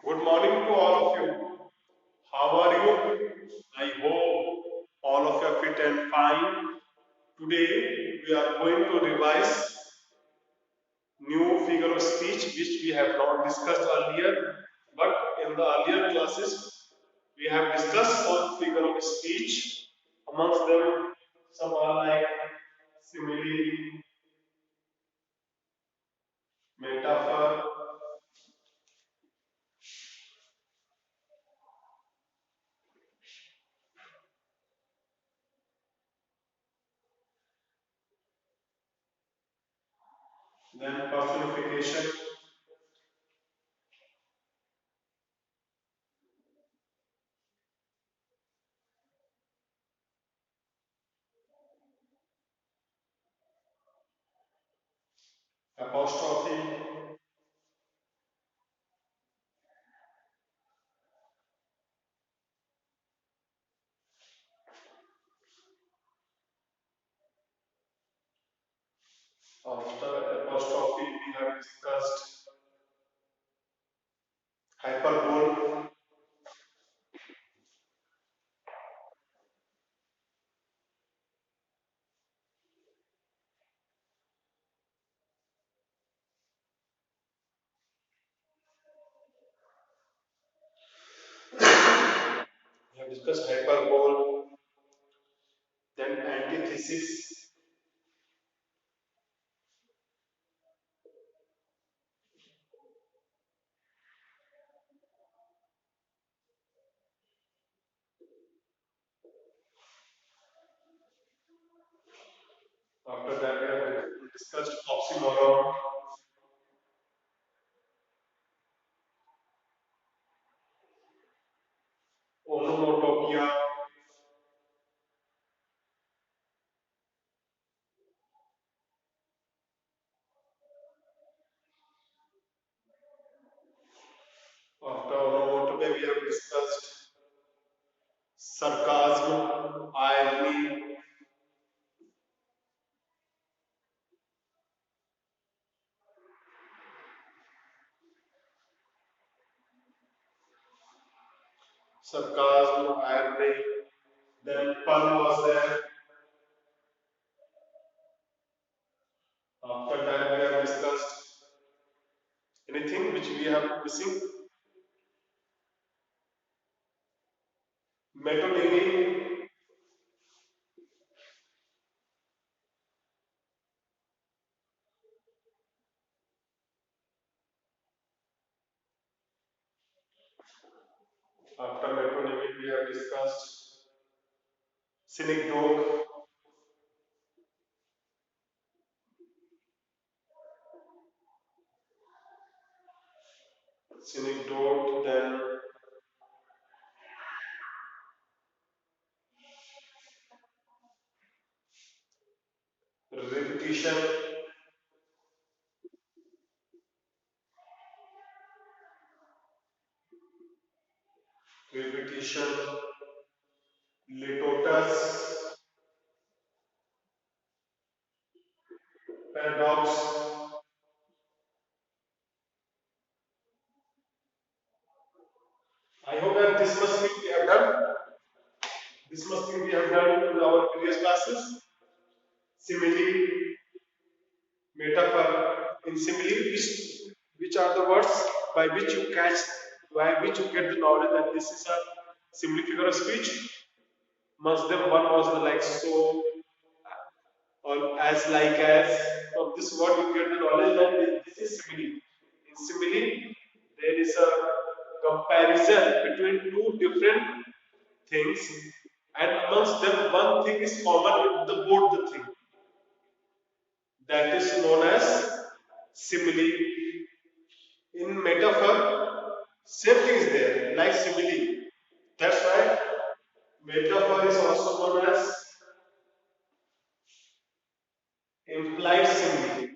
Good morning to all of you. How are you? I hope all of you are fit and fine. Today we are going to revise new figure of speech which we have not discussed earlier. But in the earlier classes we have discussed all figure of speech. Amongst them some are like simile, metaphor, then personification, apostrophe. After apostrophe we have discussed hyperbole. We have discussed hyperbole, then antithesis. After that, we have discussed oxymoron, onomatopoeia. After onomatopoeia, we have discussed sarcasm, irony. Sarcasm, irony. Then pun was there. After that, we have discussed anything which we have missing. Metonymy. After metonymy, we have discussed synecdoche. Synecdoche, then repetition, repetition, litotus, paradox. I hope that this must be we have done. This must be we have done in our previous classes. Simile, metaphor. In simile, which are the words by which you catch, by which you get the knowledge that this is a simile figure of speech. Amongst them, one was the like so, or as like as. From this word, you get the knowledge that this is simile. In simile, there is a comparison between two different things, and amongst them, one thing is common with the both the thing. That is known as simile. In metaphor, same thing is there, like simile. That's why metaphor is also known as implied simile.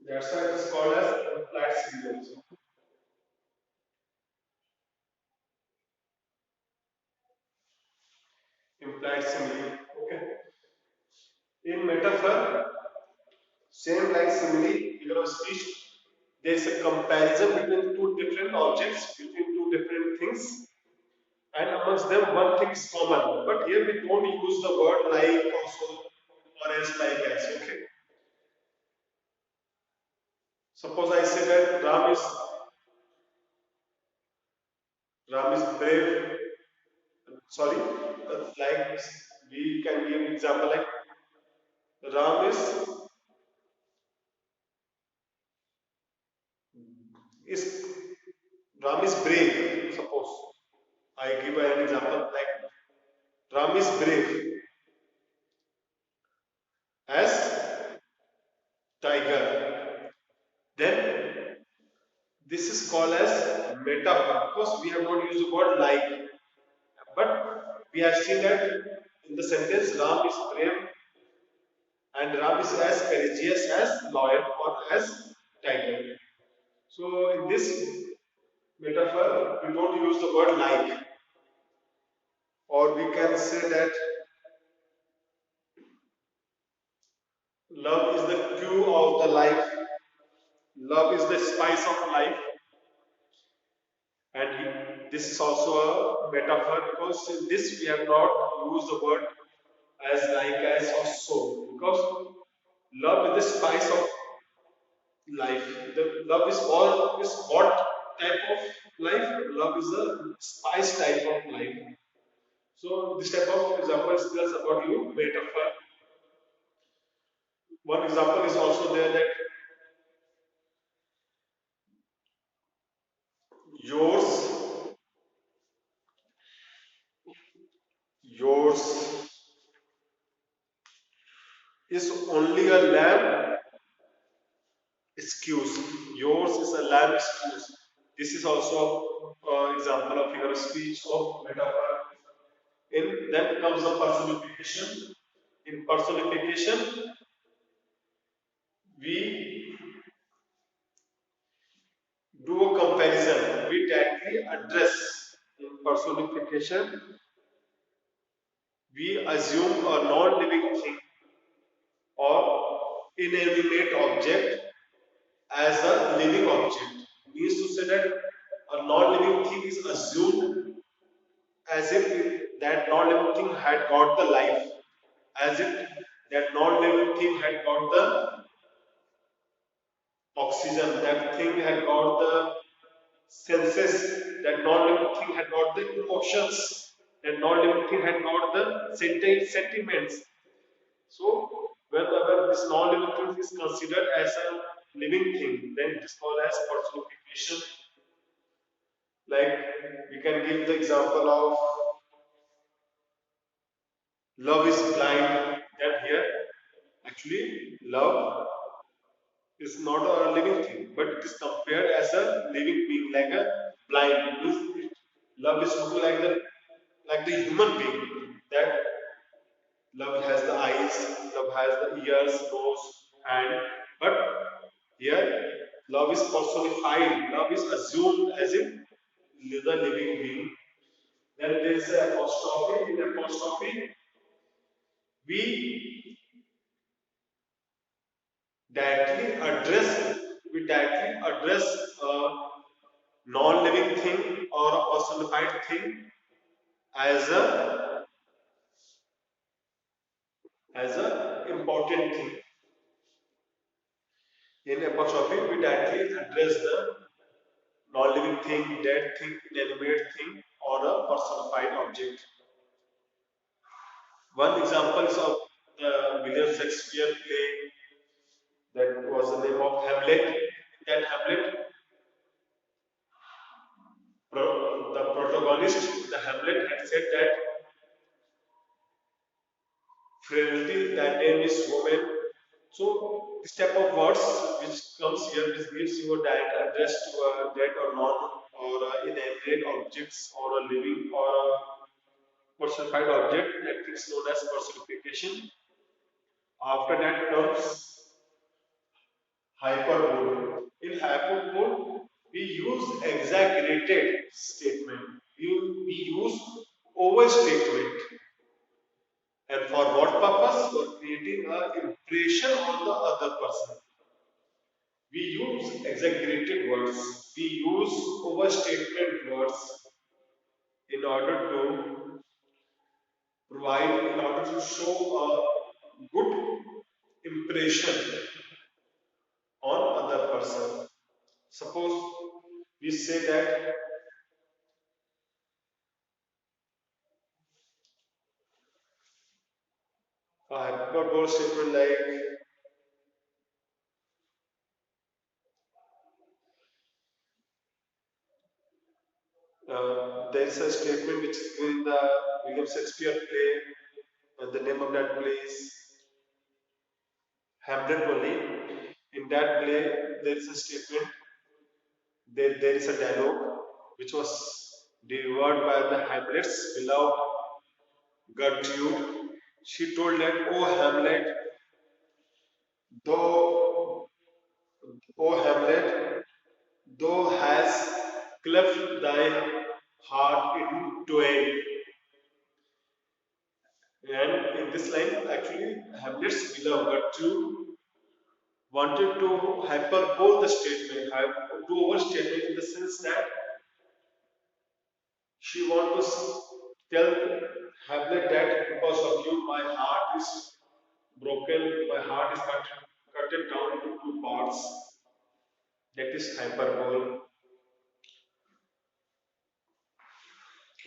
That's why it is called as implied simile also. implied simile. Okay. In metaphor, same like simile, figure of speech, there is a comparison between two different objects, between two different things, and amongst them one thing is common. But here we don't use the word like also or else like as. Okay. Suppose I say that Ram is brave. Sorry, like we can give example like Ram is Ram is brave. Suppose I give an example like Ram is brave as tiger. Then this is called as metaphor because we have not used the word like, but we have seen that in the sentence Ram is brave and Ram is as courageous as lion or as tiger. So in this metaphor, we don't use the word like, or we can say that love is the cue of the life, love is the spice of life, and this is also a metaphor because in this we have not used the word as like as or so because love is the spice of life. The love is all is what type of life? Love is a spice type of life. So this type of example is just about you metaphor. One example is also there that yours, yours is only a lamb excuse. Yours is a lamb excuse. This is also example of figure of speech of metaphor. In then comes the personification. In personification, we do a comparison. We directly address in personification. We assume a non-living thing or inanimate object as a living object. Means to say that a non-living thing is assumed as if that non-living thing had got the life, as if that non-living thing had got the oxygen, that thing had got the senses, that non-living thing had got the emotions, that non-living thing had got the sentiments. So, whenever this non-living thing is considered as a living thing, then it is called as personification. Like we can give the example of love is blind. That here, actually, love is not a living thing, but it is compared as a living being, like a blind. Love is looking like the human being. That love has the eyes, love has the ears, nose, hand. But here, love is personified. Love is assumed as if the living being. Then there is a apostrophe. In apostrophe, we directly address we directly address a non-living thing or a personified thing as a important thing. In apostrophe, we directly address the non-living thing, dead thing, inanimate thing, or a personified object. One example is of the William Shakespeare play that was the name of Hamlet. In that Hamlet, the protagonist, the Hamlet, had said that frailty, that name is woman. So this type of words which comes here, which gives you a direct address to a dead or non or inanimate objects or a living or a personified object, that is known as personification. After that comes hyperbole. In hyperbole, we use exaggerated statement. We use overstatement. For what purpose? For creating an impression on the other person. We use exaggerated words. We use overstatement words in order to provide, in order to show a good impression on other person. Suppose we say that a hyperbole statement like there is a statement which is given in the William Shakespeare play, and the name of that play is Hamlet only. In that play, there is a statement, there is a dialogue which was delivered by the Hamlet's beloved Gertrude. She told that, "Oh Hamlet, though, oh Hamlet, thou hast cleft thy heart in twain." And in this line, actually, Hamlet's beloved Gertrude wanted to hyperbole the statement, do overstate it in the sense that she wants to tell Hamlet that because of you, my heart is broken, my heart is cut it down into two parts. That is hyperbole.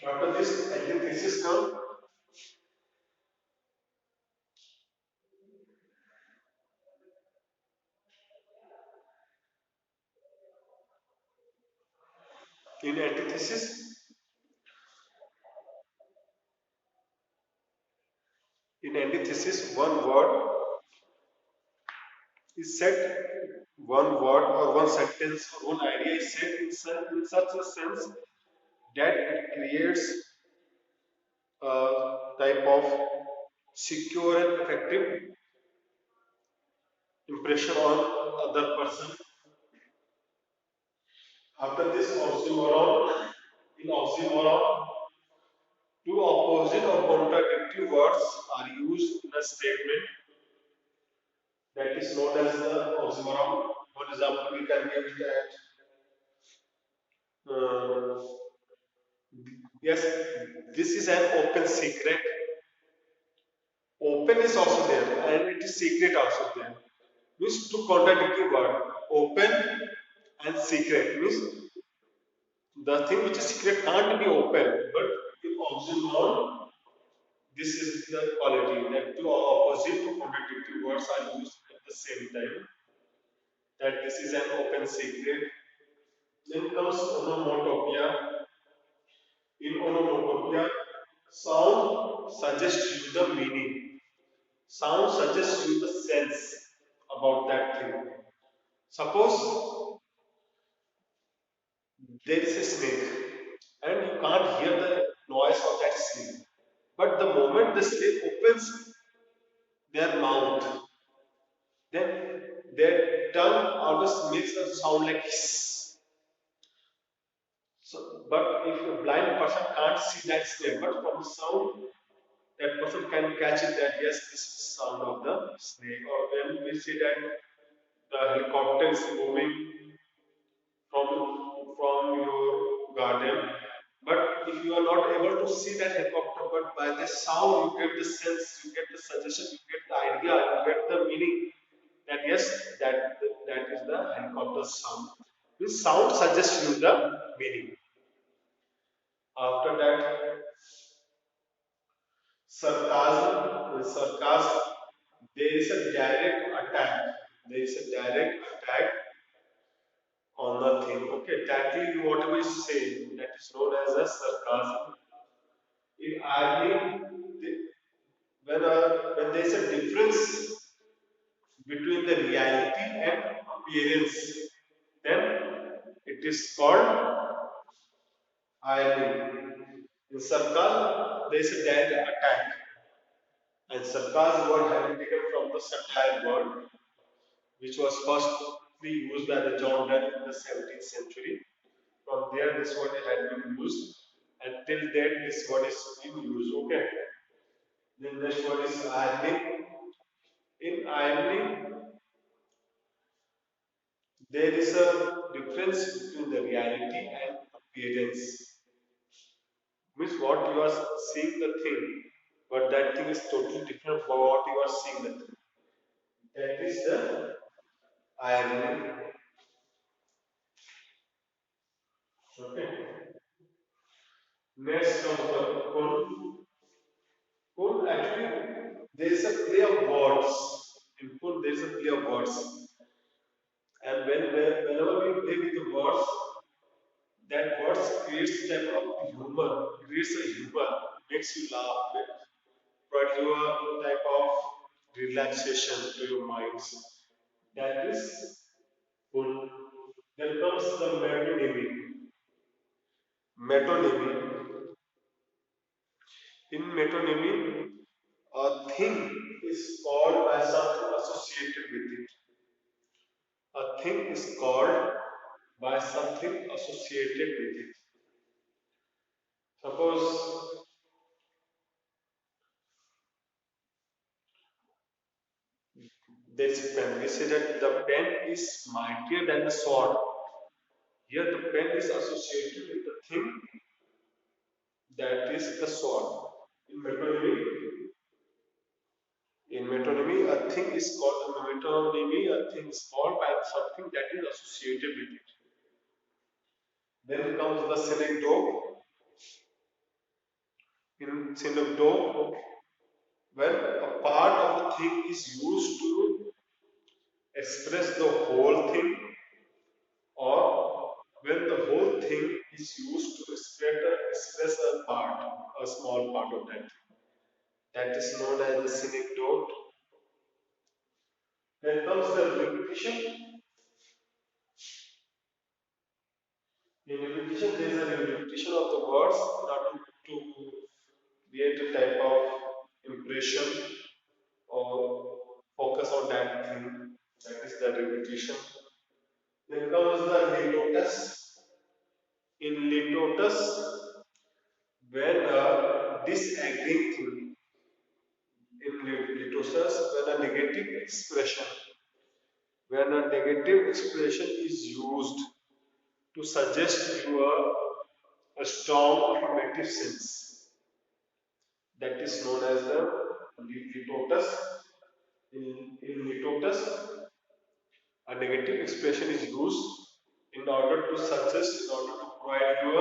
After this, antithesis come. In antithesis, in antithesis, one word is said, one word or one sentence or one idea is said in such a sense that it creates a type of secure and effective impression on other person. After this oxymoron, in oxymoron, two opposite or contradictory words are used in a statement that is known as the oxymoron. For example, we can give that yes, this is an open secret. Open is also there and it is secret also there. Means two contradictory word. Open and secret means the thing which is secret can't be open, but in oxymoron, this is the quality that two opposite or contradictory words are used at the same time. That this is an open secret. Then comes onomatopoeia. In onomatopoeia, sound suggests you the meaning. Sound suggests you the sense about that thing. Suppose there is a snake and you can't hear the noise of that snake. But the moment the snake opens their mouth, then their tongue always makes a sound like hiss. So, but if a blind person can't see that snake, but from the sound, that person can catch it that yes, this is the sound of the snake. Or when we see that the helicopter is moving from your garden. But if you are not able to see that helicopter, but by the sound you get the sense, you get the suggestion, you get the idea, you get the meaning that yes, that is the helicopter sound. This sound suggests you the meaning. After that, sarcasm. In sarcasm, there is a direct attack. There is a direct attack on the thing. Okay, tackling whatever you say, that is known as a sarcasm. In irony, when there is a difference between the reality and appearance, then it is called irony. In sarcasm, there is a direct attack, and sarcasm word has been taken from the satire word, which was firstly used by the John Donne in the 17th century. From there, this word had been used, and till then, this word is being used. Okay. The next word is ironing. In ironing, there is a difference between the reality and appearance. Means what you are seeing the thing, but that thing is totally different from what you are seeing the thing. That is the irony. Okay. Next comes the kun. Kun actually there is a play of words. In kun there is a play of words. And whenever we play with the words, that words creates type of humor, creates a humor, makes you laugh, provide you a type of relaxation to your minds. That is kun. Then comes the metonymy. Metonymy. In metonymy, a thing is called by something associated with it. A thing is called by something associated with it. Suppose there's a pen. We say that the pen is mightier than the sword. Here the pen is associated with the thing that is the sword. In metonymy, a thing is called a metonymy, a thing is called by something that is associated with it. Then comes the synecdoche. In synecdoche, when a part of a thing is used to express the whole thing, or when the whole thing is used to express a part, a small part of that thing. That is known as the synecdoche. Then comes the repetition. In repetition, there is a repetition of the words in order to create a type of impression or focus on that thing. That is the repetition. Then comes the litotus. In litotus, when a disagreeing thing, in litotus, when a negative expression is used to suggest you a strong affirmative sense, that is known as the litotus. In litotus, a negative expression is used in order to suggest, in order to provide you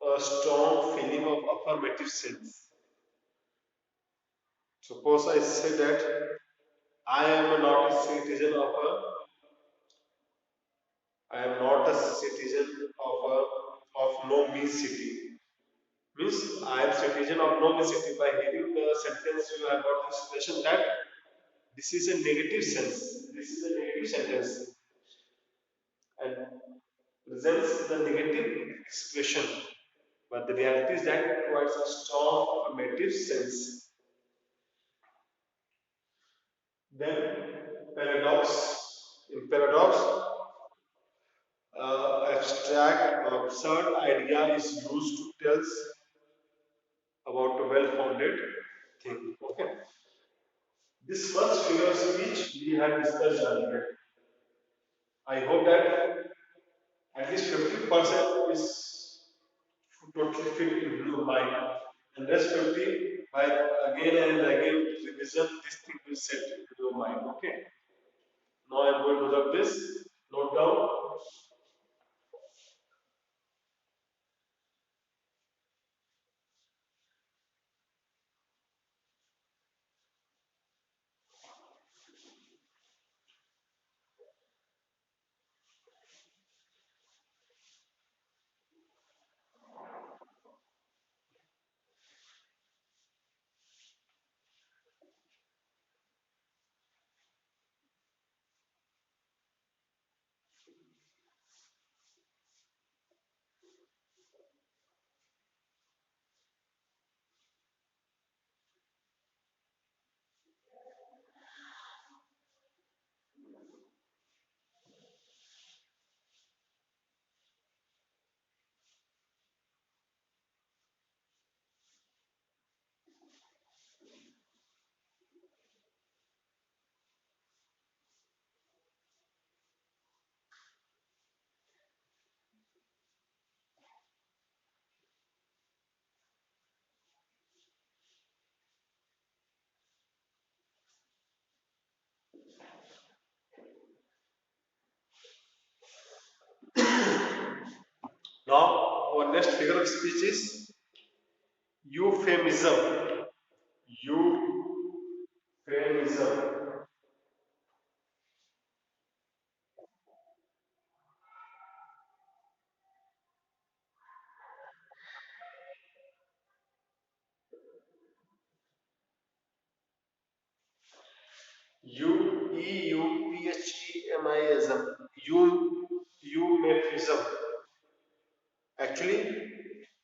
a strong feeling of affirmative sense. Suppose I say that I am not a citizen of a, I am not a citizen of no me city. Means I am citizen of no me city. By hearing the sentence, you have got the expression that this is a negative sense. This is a negative sentence and presents the negative expression. But the reality is that it provides a strong affirmative sense. Then paradox. In paradox, abstract or absurd idea is used to tell about a well-founded thing. Okay. This first figure of speech we had discussed earlier. I hope that at least 50% is totally fit in your mind. And rest 50 by again and again revision this thing will set in your mind. Okay. Now I'm going to rub this. Note down. Now our next figure of speech is euphemism. Euphemism. Euphemism. Euphemism. Actually,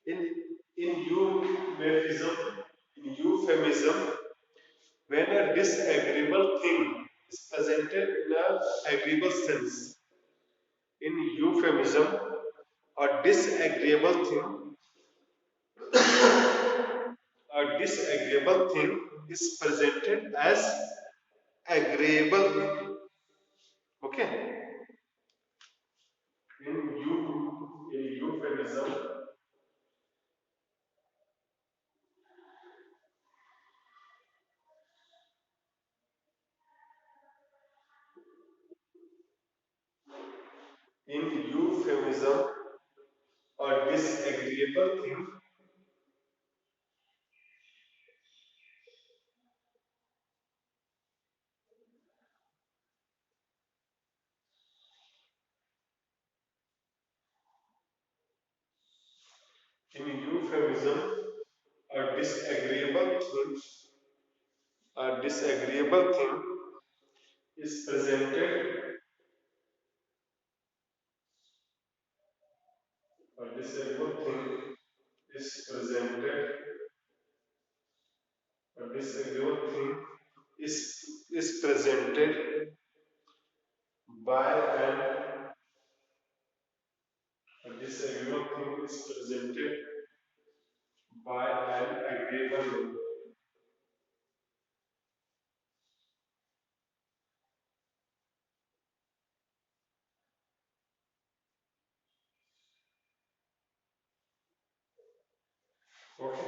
in euphemism, when a disagreeable thing is presented in a agreeable sense, in euphemism, a disagreeable thing, is presented as agreeable. Okay, in euphemism, in euphemism, a disagreeable thing, in euphemism, a disagreeable thing, is presented. A disagreeable thing is presented. A disagreeable thing is presented by an a disagreeable thing is presented by an agreeable. Okay.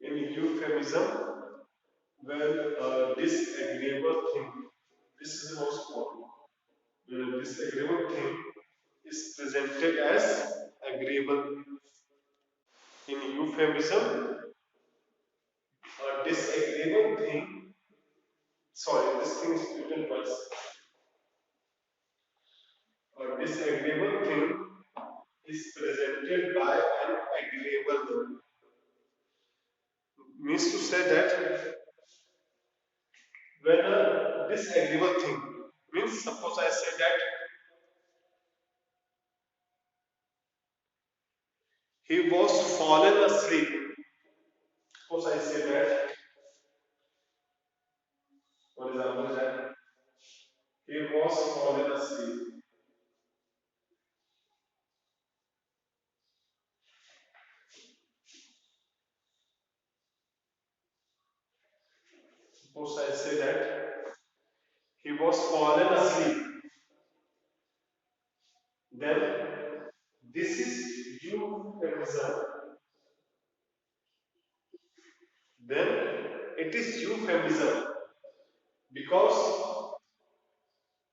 In euphemism, when a disagreeable thing, this is the most important. When a disagreeable thing is presented as agreeable. In euphemism, a disagreeable thing, sorry, this thing is written twice. A disagreeable thing is presented by an agreeable. Means to say that when a disagreeable thing, means suppose I say that he was fallen asleep. Suppose I say that, for example, that he was fallen asleep. Suppose I say that he was fallen asleep. Then this is euphemism. Then it is euphemism because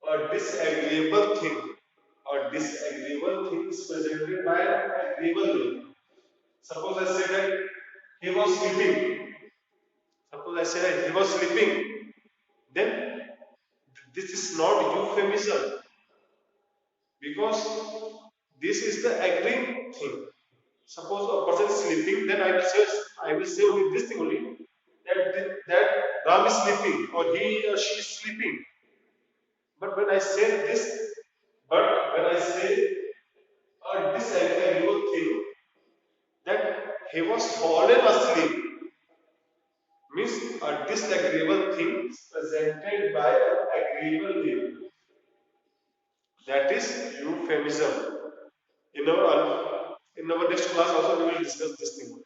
a disagreeable thing is presented by an agreeable way. Suppose I say that he was sleeping. Suppose I say that he was sleeping. Then this is not euphemism because this is the agreeing thing. Suppose a person is sleeping, then I will say only this thing only that Ram is sleeping or he or she is sleeping. But when I say this, but when I say this agreeable thing that he was fallen asleep means a disagreeable thing is presented by an agreeable name. That is euphemism. In our next class also we will discuss this thing.